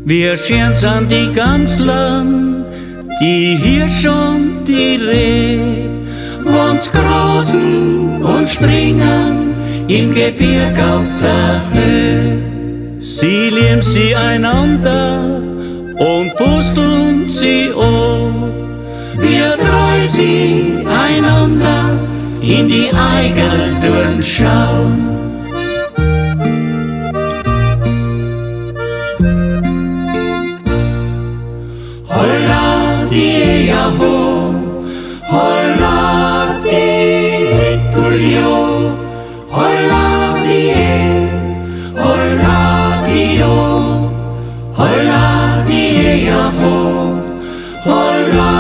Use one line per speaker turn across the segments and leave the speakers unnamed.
Wir scheren sind die Gamsland, die Hirsche und die Reh, wonn's großen und springen im Gebirg auf der Höhe. Sie lieben sie einander und pusteln sie an. Wir treu sie einander in die Eigel durchschauen. Holla die Jaho, holla die Tulio, holla die, holla die o, holla die Jaho, holla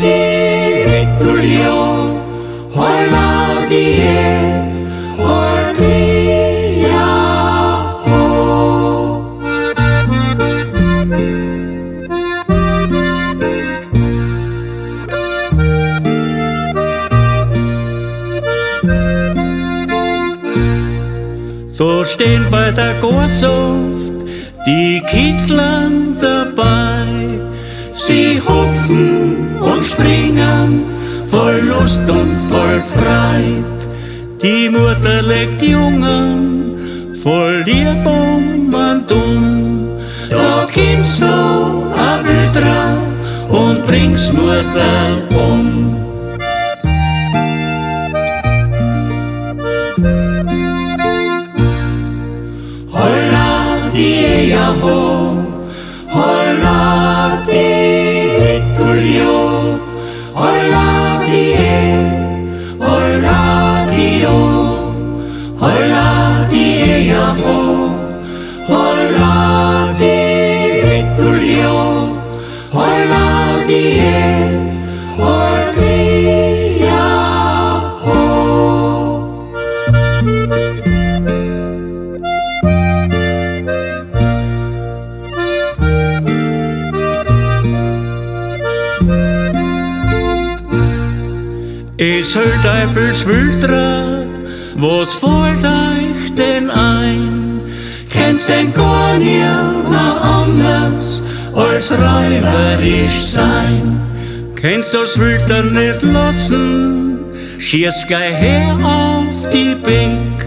die Tulio, holla die, holla die Jaho. Da stehen bei der Gorsuft die Kitzlern dabei. Sie hupfen und springen, voll Lust und voll Freit. Die Mutter legt Jungen, voll lieb und Da kommt's so a Wildra und bringt's Mutter um. Die Jaho, holla die Tulio, holla die, holla die o, holla die Jaho, holla die Tulio, holla die, holla die Jaho. Es hält Eifels Wildrat, was fällt euch denn ein? Kennst denn gar nimmer anders als räuberisch sein? Kennst das Wildrat nicht lassen, schieß gleich her auf die Bank.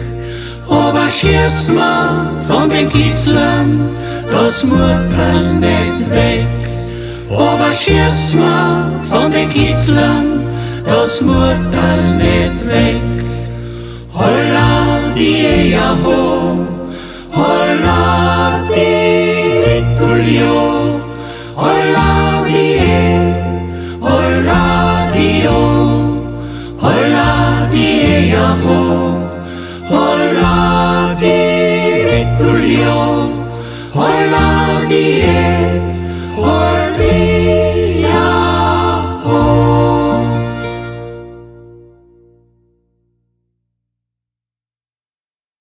Aber schieß mal von den Kitzlern das Murtel nicht weg. Aber schieß mal von den Kitzlern das Murtel nicht weg. Holla die Jaho, holla die Tulio, holla die, holla die o, holla die Jaho, holla die Tulio, holla die